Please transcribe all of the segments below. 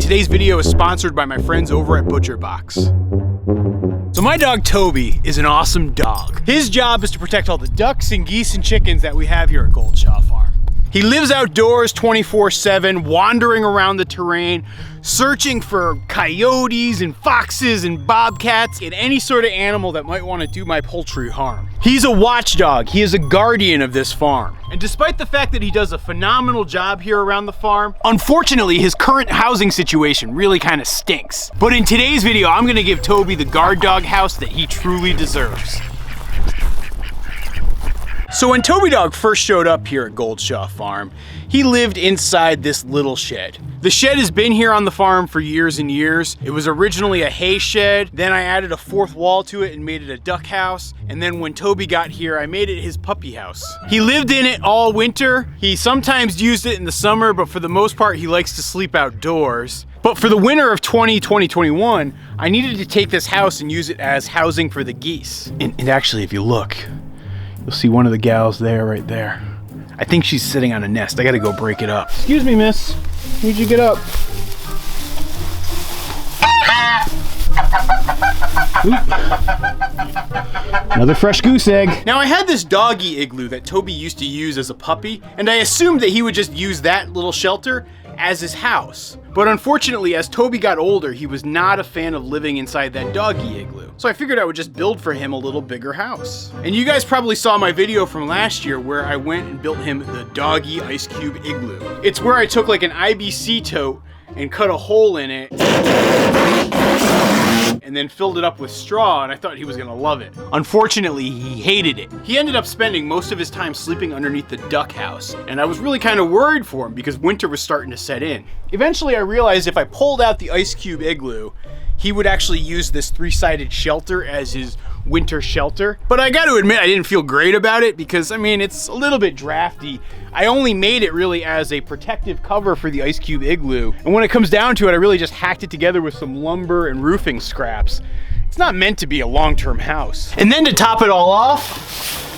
Today's video is sponsored by my friends over at ButcherBox. So my dog Toby is an awesome dog. His job is to protect all the ducks and geese and chickens that we have here at Goldshaw Farm. He lives outdoors 24/7, wandering around the terrain, searching for coyotes and foxes and bobcats and any sort of animal that might want to do my poultry harm. He's a watchdog. He is a guardian of this farm. And despite the fact that he does a phenomenal job here around the farm, unfortunately his current housing situation really kind of stinks. But in today's video, I'm going to give Toby the guard dog house that he truly deserves. So when Toby Dog first showed up here at Goldshaw Farm, he lived inside this little shed. The shed has been here on the farm for years and years. It was originally a hay shed, then I added a fourth wall to it and made it a duck house, and then when Toby got here, I made it his puppy house. He lived in it all winter. He sometimes used it in the summer, but for the most part, he likes to sleep outdoors. But for the winter of 2021, I needed to take this house and use it as housing for the geese. And actually, if you look, you'll see one of the gals there, right there. I think she's sitting on a nest. I gotta go break it up. Excuse me, miss. Need you get up. Oop. Another fresh goose egg. Now I had this doggy igloo that Toby used to use as a puppy, and I assumed that he would just use that little shelter as his house. But unfortunately, as Toby got older, he was not a fan of living inside that doggy igloo. So I figured I would just build for him a little bigger house. And you guys probably saw my video from last year where I went and built him the doggy ice cube igloo. It's where I took like an IBC tote and cut a hole in it and then filled it up with straw, and I thought he was gonna love it. Unfortunately, he hated it. He ended up spending most of his time sleeping underneath the duck house, and I was really kind of worried for him because winter was starting to set in. Eventually, I realized if I pulled out the ice cube igloo, he would actually use this three-sided shelter as his winter shelter. But I got to admit, I didn't feel great about it because, I mean, it's a little bit drafty. I only made it really as a protective cover for the ice cube igloo. And when it comes down to it, I really just hacked it together with some lumber and roofing scraps. It's not meant to be a long-term house. And then to top it all off,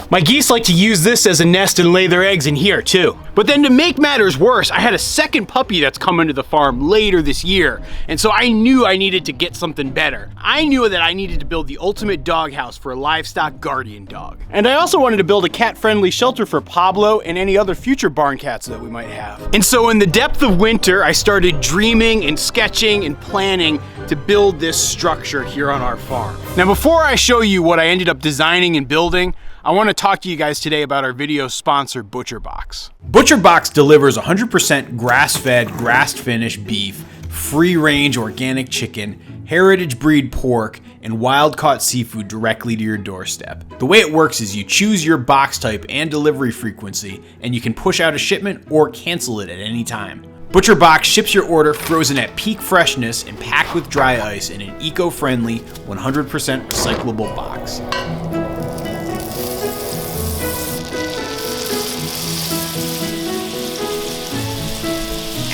my geese like to use this as a nest and lay their eggs in here too. But then to make matters worse, I had a second puppy that's coming to the farm later this year. And so I knew I needed to get something better. I knew that I needed to build the ultimate doghouse for a livestock guardian dog. And I also wanted to build a cat-friendly shelter for Pablo and any other future barn cats that we might have. And so in the depth of winter, I started dreaming and sketching and planning to build this structure here on our farm. Now before I show you what I ended up designing and building, I want to talk to you guys today about our video sponsor, ButcherBox. ButcherBox delivers 100% grass-fed, grass-finished beef, free-range organic chicken, heritage breed pork, and wild-caught seafood directly to your doorstep. The way it works is you choose your box type and delivery frequency, and you can push out a shipment or cancel it at any time. ButcherBox ships your order frozen at peak freshness and packed with dry ice in an eco-friendly, 100% recyclable box.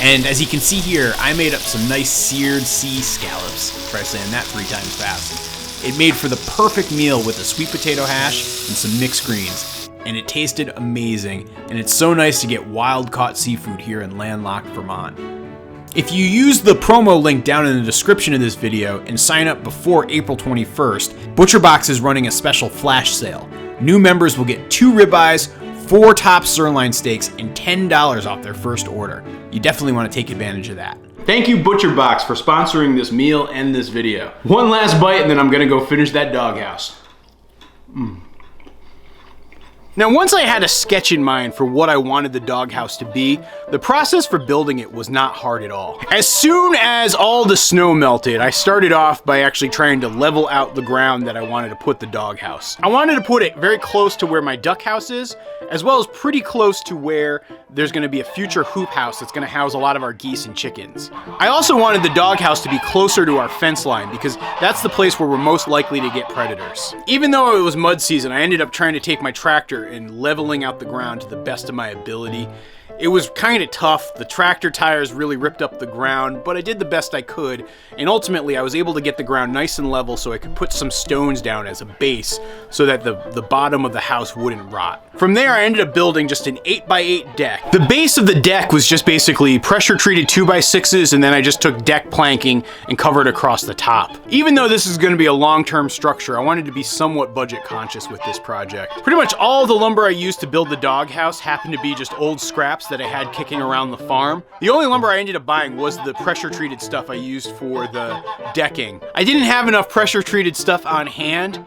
And as you can see here, I made up some nice seared sea scallops. Try saying that 3 times fast. It made for the perfect meal with a sweet potato hash and some mixed greens. And it tasted amazing. And it's so nice to get wild-caught seafood here in landlocked Vermont. If you use the promo link down in the description of this video and sign up before April 21st, ButcherBox is running a special flash sale. New members will get 2 ribeyes, 4 top sirloin steaks, and $10 off their first order. You definitely want to take advantage of that. Thank you, ButcherBox, for sponsoring this meal and this video. One last bite, and then I'm gonna go finish that doghouse. Now, once I had a sketch in mind for what I wanted the doghouse to be, the process for building it was not hard at all. As soon as all the snow melted, I started off by actually trying to level out the ground that I wanted to put the doghouse. I wanted to put it very close to where my duck house is, as well as pretty close to where there's gonna be a future hoop house that's gonna house a lot of our geese and chickens. I also wanted the doghouse to be closer to our fence line because that's the place where we're most likely to get predators. Even though it was mud season, I ended up trying to take my tractor and leveling out the ground to the best of my ability. It was kind of tough. The tractor tires really ripped up the ground, but I did the best I could, and ultimately I was able to get the ground nice and level so I could put some stones down as a base so that the bottom of the house wouldn't rot. From there, I ended up building just an 8x8 deck. The base of the deck was just basically pressure treated 2x6s, and then I just took deck planking and covered across the top. Even though this is going to be a long-term structure, I wanted to be somewhat budget conscious with this project. Pretty much all the lumber I used to build the doghouse happened to be just old scraps that I had kicking around the farm. The only lumber I ended up buying was the pressure treated stuff I used for the decking. I didn't have enough pressure treated stuff on hand,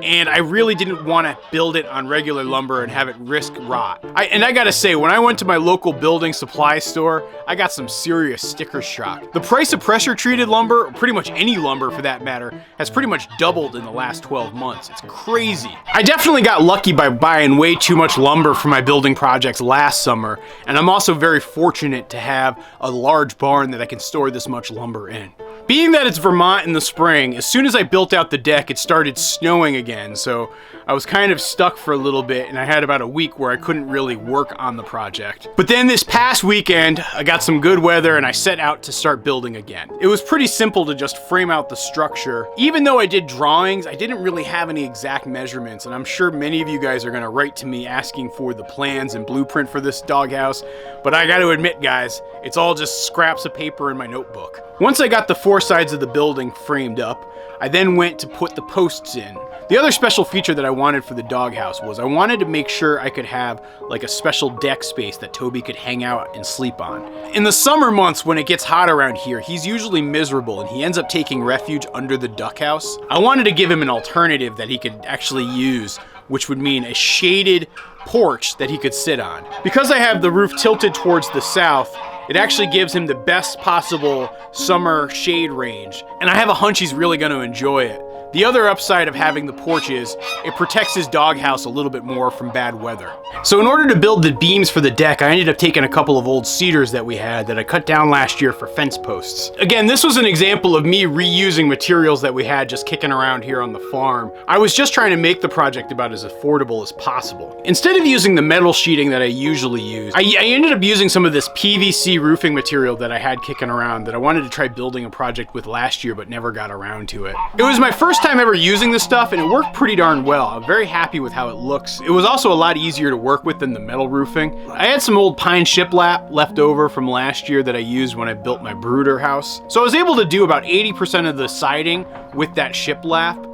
and I really didn't want to build it on regular lumber and have it risk rot. I gotta say, when I went to my local building supply store, I got some serious sticker shock. The price of pressure treated lumber, or pretty much any lumber for that matter, has pretty much doubled in the last 12 months. It's crazy. I definitely got lucky by buying way too much lumber for my building projects last summer, and I'm also very fortunate to have a large barn that I can store this much lumber in. Being that it's Vermont in the spring, as soon as I built out the deck, it started snowing again, so I was kind of stuck for a little bit, and I had about a week where I couldn't really work on the project. But then this past weekend, I got some good weather and I set out to start building again. It was pretty simple to just frame out the structure. Even though I did drawings, I didn't really have any exact measurements, and I'm sure many of you guys are gonna write to me asking for the plans and blueprint for this doghouse, but I gotta admit, guys, it's all just scraps of paper in my notebook. Once I got the 4 sides of the building framed up, I then went to put the posts in. The other special feature that I wanted for the doghouse was I wanted to make sure I could have like a special deck space that Toby could hang out and sleep on. In the summer months when it gets hot around here, he's usually miserable and he ends up taking refuge under the duck house. I wanted to give him an alternative that he could actually use, which would mean a shaded porch that he could sit on. Because I have the roof tilted towards the south, it actually gives him the best possible summer shade range, and I have a hunch he's really going to enjoy it. The other upside of having the porch is it protects his doghouse a little bit more from bad weather. So in order to build the beams for the deck, I ended up taking a couple of old cedars that we had that I cut down last year for fence posts. Again, this was an example of me reusing materials that we had just kicking around here on the farm. I was just trying to make the project about as affordable as possible. Instead of using the metal sheeting that I usually use, I ended up using some of this PVC roofing material that I had kicking around that I wanted to try building a project with last year but never got around to it. It was my first time ever using this stuff and it worked pretty darn well. I'm very happy with how it looks. It was also a lot easier to work with than the metal roofing. I had some old pine shiplap left over from last year that I used when I built my brooder house. So I was able to do about 80% of the siding with that shiplap.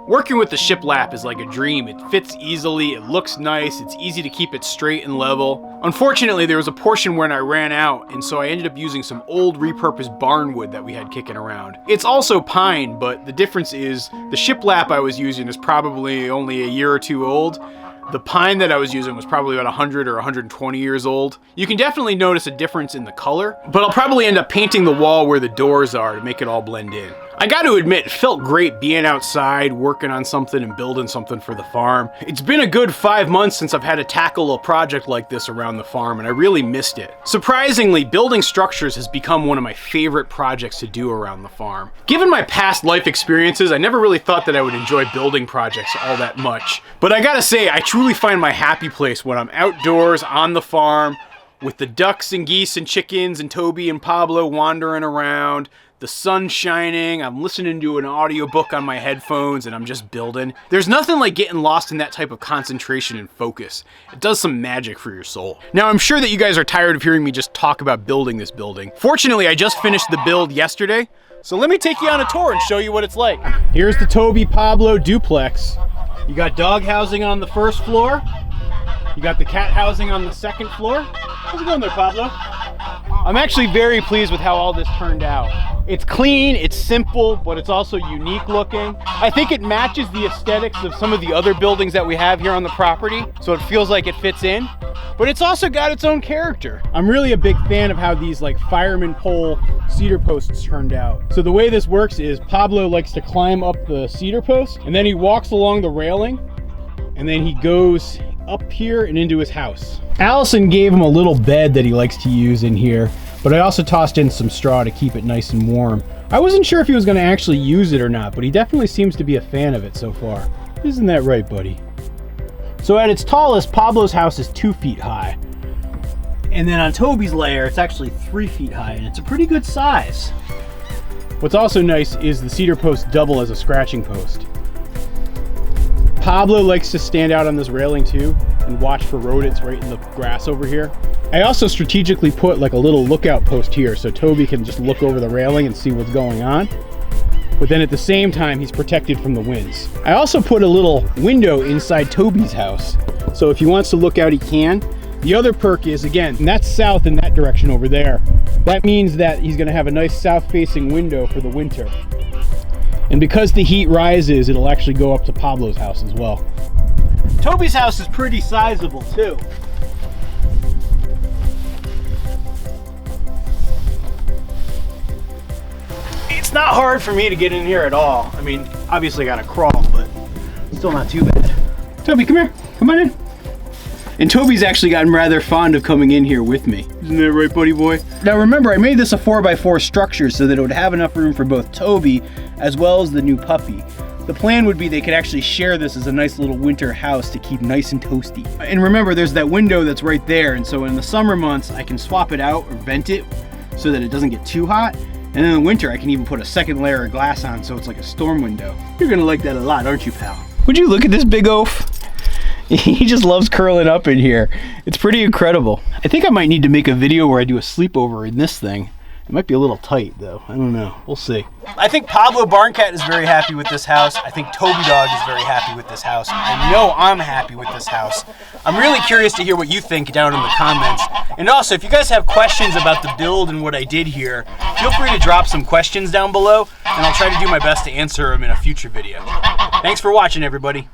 Working with the shiplap is like a dream. It fits easily, it looks nice, it's easy to keep it straight and level. Unfortunately, there was a portion when I ran out, and so I ended up using some old repurposed barn wood that we had kicking around. It's also pine, but the difference is the shiplap I was using is probably only a year or two old. The pine that I was using was probably about 100 or 120 years old. You can definitely notice a difference in the color, but I'll probably end up painting the wall where the doors are to make it all blend in. I got to admit, it felt great being outside, working on something and building something for the farm. It's been a good 5 months since I've had to tackle a project like this around the farm, and I really missed it. Surprisingly, building structures has become one of my favorite projects to do around the farm. Given my past life experiences, I never really thought that I would enjoy building projects all that much. But I gotta say, I truly find my happy place when I'm outdoors on the farm with the ducks and geese and chickens and Toby and Pablo wandering around, the sun shining, I'm listening to an audiobook on my headphones, and I'm just building. There's nothing like getting lost in that type of concentration and focus. It does some magic for your soul. Now, I'm sure that you guys are tired of hearing me just talk about building this building. Fortunately, I just finished the build yesterday, so let me take you on a tour and show you what it's like. Here's the Toby Pablo duplex. You got dog housing on the first floor. You got the cat housing on the second floor. How's it going there, Pablo? I'm actually very pleased with how all this turned out. It's clean, it's simple, but it's also unique looking. I think it matches the aesthetics of some of the other buildings that we have here on the property, so it feels like it fits in, but it's also got its own character. I'm really a big fan of how these like fireman pole cedar posts turned out. So the way this works is Pablo likes to climb up the cedar post, and then he walks along the railing, and then he goes up here and into his house. Allison gave him a little bed that he likes to use in here, but I also tossed in some straw to keep it nice and warm. I wasn't sure if he was going to actually use it or not, but he definitely seems to be a fan of it so far. Isn't that right, buddy? So at its tallest, Pablo's house is 2 feet high. And then on Toby's layer, it's actually 3 feet high, and it's a pretty good size. What's also nice is the cedar posts double as a scratching post. Pablo likes to stand out on this railing too and watch for rodents right in the grass over here. I also strategically put like a little lookout post here so Toby can just look over the railing and see what's going on. But then at the same time, he's protected from the winds. I also put a little window inside Toby's house. So if he wants to look out, he can. The other perk is, again, and that's south in that direction over there. That means that he's gonna have a nice south-facing window for the winter. And because the heat rises, it'll actually go up to Pablo's house as well. Toby's house is pretty sizable too. It's not hard for me to get in here at all. I mean, obviously I gotta crawl, but still not too bad. Toby, come here, come on in. And Toby's actually gotten rather fond of coming in here with me. Isn't that right, buddy boy? Now remember, I made this a 4x4 structure so that it would have enough room for both Toby as well as the new puppy. The plan would be they could actually share this as a nice little winter house to keep nice and toasty. And remember, there's that window that's right there, and so in the summer months, I can swap it out or vent it so that it doesn't get too hot. And in the winter, I can even put a second layer of glass on so it's like a storm window. You're gonna like that a lot, aren't you, pal? Would you look at this big oaf? He just loves curling up in here. It's pretty incredible. I think I might need to make a video where I do a sleepover in this thing. It might be a little tight though. I don't know. We'll see. I think Pablo Barncat is very happy with this house. I think Toby Dog is very happy with this house. I know I'm happy with this house. I'm really curious to hear what you think down in the comments. And also, if you guys have questions about the build and what I did here, feel free to drop some questions down below, and I'll try to do my best to answer them in a future video. Thanks for watching, everybody.